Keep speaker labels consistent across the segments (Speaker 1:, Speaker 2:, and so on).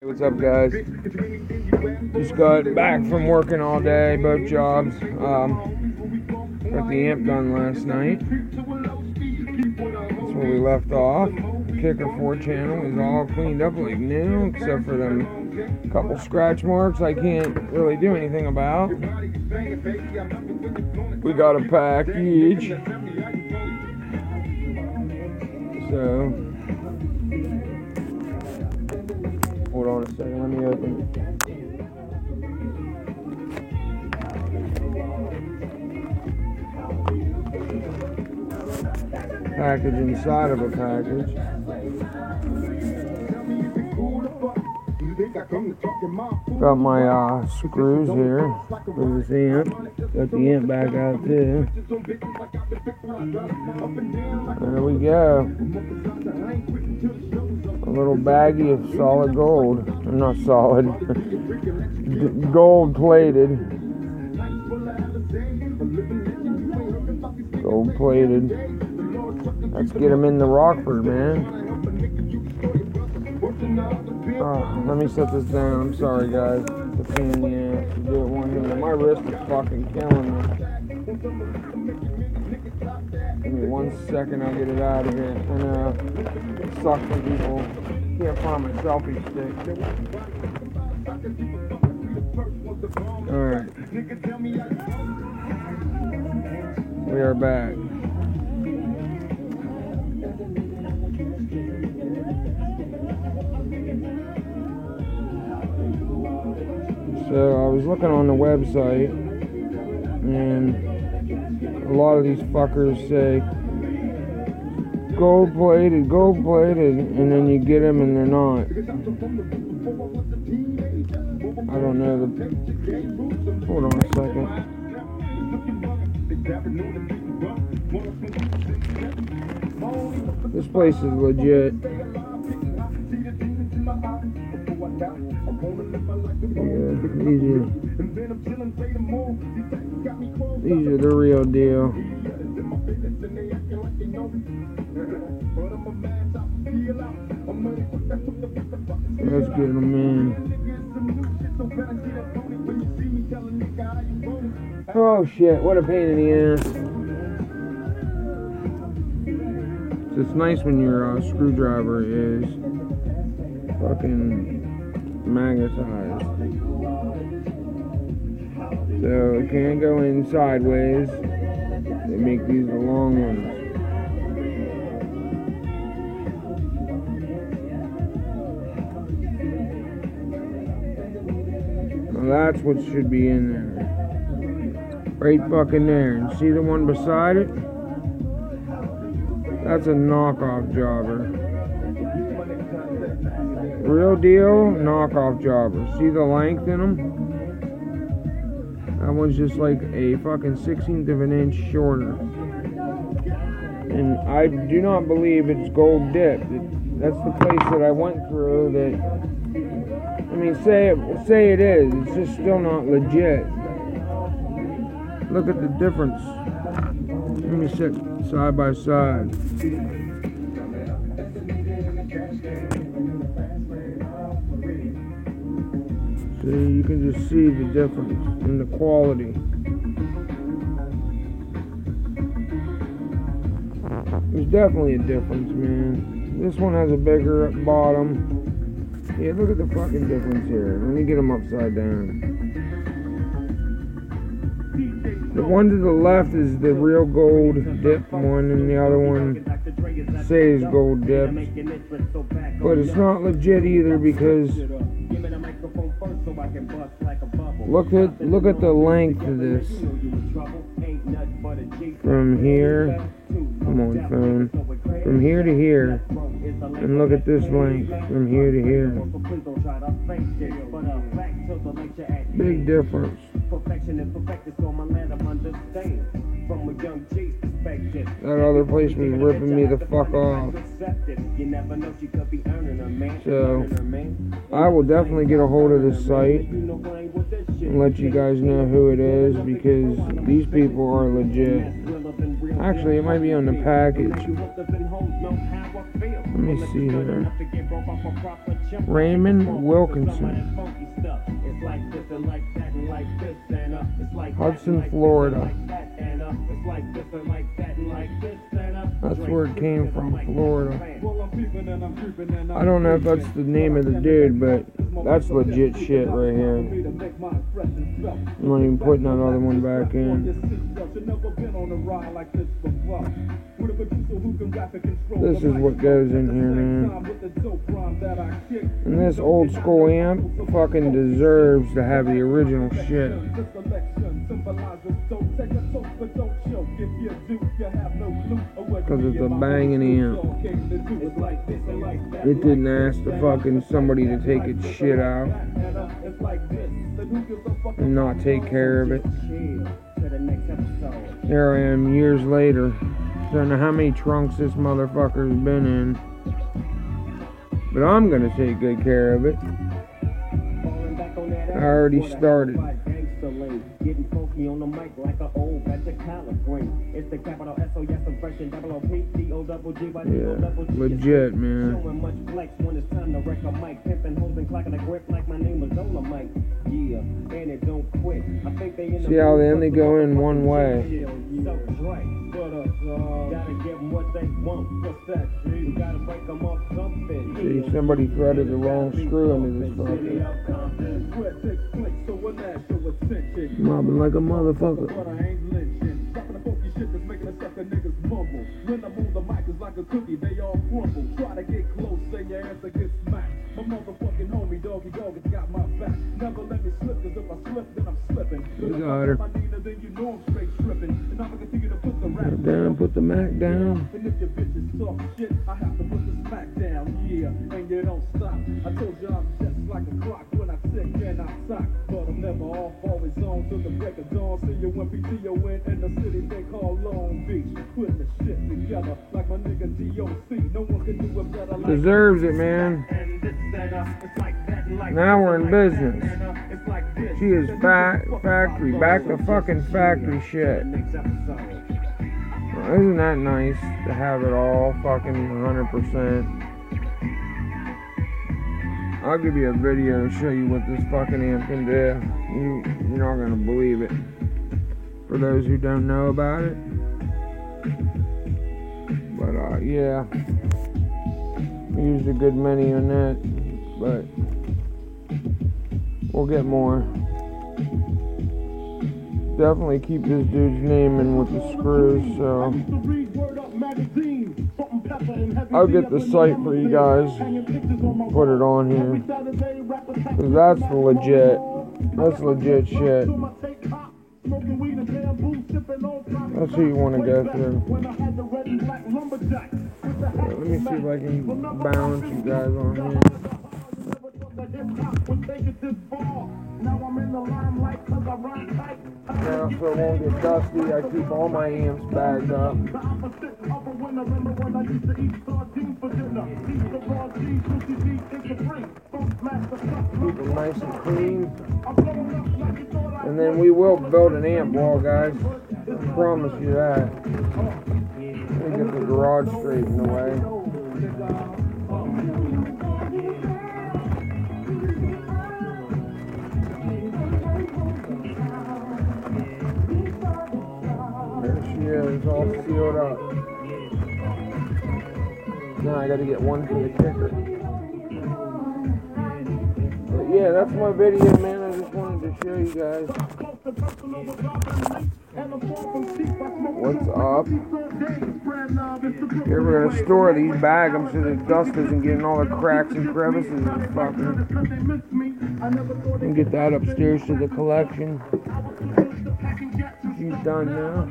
Speaker 1: What's up, guys? Just got back from working all day, both jobs. Got the amp done last night. That's where we left off. Kicker 4 channel is all cleaned up like new, except for them couple scratch marks I can't really do anything about. We got a package. So, hold on a second, let me open it. Package inside of a package. Got my screws here for this amp. Got the amp back out too. There we go. A little baggie of solid gold. Not solid. Gold plated. Gold plated. Let's get them in the Rockford, man. Let me set this down. I'm sorry, guys. It's a pain in the ass to do it one hand. My wrist is fucking killing me. Give me 1 second, I'll get it out of here. I know. It sucks when people can't find my selfie stick. Alright. We are back. So I was looking on the website, and a lot of these fuckers say gold plated, and then you get them and they're not. I don't know. Hold on a second. This place is legit. Yeah, these are the real deal. Let's get them in. Oh shit, what a pain in the ass. It's nice when your screwdriver is fucking magnetized. So it can't go in sideways. They make these the long ones. Now that's what should be in there. Right fucking there. And see the one beside it? That's a knockoff jobber. Real deal, knockoff jobber. See the length in them? That one's just like a fucking 1/16 of an inch shorter. And I do not believe it's gold dipped. That's the place that I went through that, I mean, say it is. It's just still not legit. Look at the difference. Let me sit side by side. So you can just see the difference in the quality. There's definitely a difference, man. This one has a bigger bottom. Yeah, look at the fucking difference here. Let me get them upside down. The one to the left is the real gold dipped one, and the other one says gold dipped. But it's not legit either, because look at the length of this. From here, come on phone, from here to here, and look at this length from here to here. Big difference. That other place was ripping me the fuck off. So I will definitely get a hold of this site and let you guys know who it is, because these people are legit. Actually, it might be on the package. Let me see here. Raymond Wilkinson. Hudson, Florida. That's where it came from, Florida. I don't know if that's the name of the dude, but that's legit shit right here. I'm not even putting that other one back in. This is what goes in here, man. And this old school amp fucking deserves to have the original shit. Because it's a banging amp. It didn't ask the fucking somebody to take its shit out and not take care of it. There I am years later. Don't know how many trunks this motherfucker's been in, but I'm gonna take good care of it. I already started. Getting funky on the mic like an old batch of collard green. It's the capital SOS impression, double OP, D-O-double-G, legit, man. Showing much flex when it's time to wreck a mic. Pimping, holding, clacking a grip like my name was Dolomite. Yeah, and it don't quit. I think they in the see how they only go in one way. Gotta give them what they want. What's that? You gotta break them off something. See, somebody threaded the wrong screw into this fucker. Mobbing like a motherfucker. But I ain't lynching. Dropping the funky shit that's making the sucker niggas mumble. When I'm on the mic, it's like a cookie, they all crumble. Try to get close, say your ass will get smacked. My motherfucking homie, doggy dog, has got my back. Never let me slip, cause if I slip, then I'm slipping. You got her. Then you know I'm straight tripping. And I'm gonna continue to put the rap down, put the Mac down. And if your bitches talk shit, I have to put the smack down, yeah. And you don't stop. I told you I'm just like a clock when I sit and I sock. But I'm never off, always on till the break of dawn. See you when PTO in the city they call Long Beach. Putting the shit together like my nigga DOC. No one can do it better like deserves it, man. Now we're in business. She is factory, back to fucking factory shit. Well, isn't that nice to have it all fucking 100%? I'll give you a video to show you what this fucking amp can do. You're not gonna believe it. For those who don't know about it. But yeah. We used a good many on that. But we'll get more. Definitely keep this dude's name in with the screws, so I'll get the site for you guys, put it on here, because that's legit shit. That's who you want to go through. Let me see if I can balance you guys on here. Now, so it won't get dusty, I keep all my amps bagged up. Keep them nice and clean. And then we will build an amp wall, guys. I promise you that. Let me get the garage straightened away. It's all sealed up. Now I gotta get one for the kicker. But yeah, that's my video, man. I just wanted to show you guys what's up. Here we're gonna store these, bag them so the dust isn't getting all the cracks and crevices and fucking. And get that upstairs to the collection. She's done now.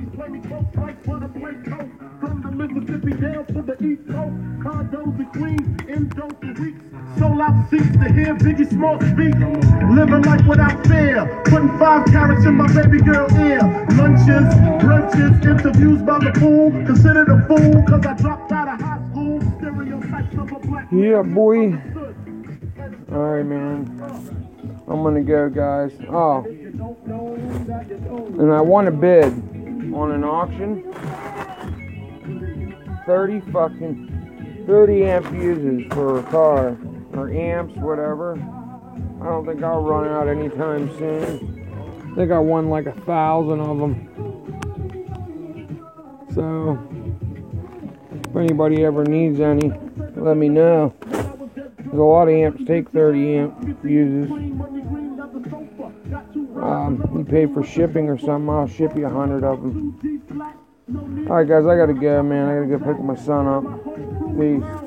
Speaker 1: Mississippi down to the East Coast, condos and queens, indos and weeks. Sold out seats to hear Biggie Smalls speak. Living life without fear, putting 5 carats in my baby girl ear. Lunches, brunches, interviews by the pool. Considered a fool cause I dropped out of high school. Stereotypes of a black man. Yeah, boy. Alright, man. I'm gonna go, guys. Oh. And I won a bid on an auction. 30 fucking 30 amp fuses for a car, or amps, whatever. I don't think I'll run out anytime soon. I think I won like 1,000 of them. So, if anybody ever needs any, let me know. Because a lot of amps take 30 amp fuses. You pay for shipping or something, I'll ship you 100 of them. Alright guys, I gotta go, man. I gotta go pick my son up. Peace.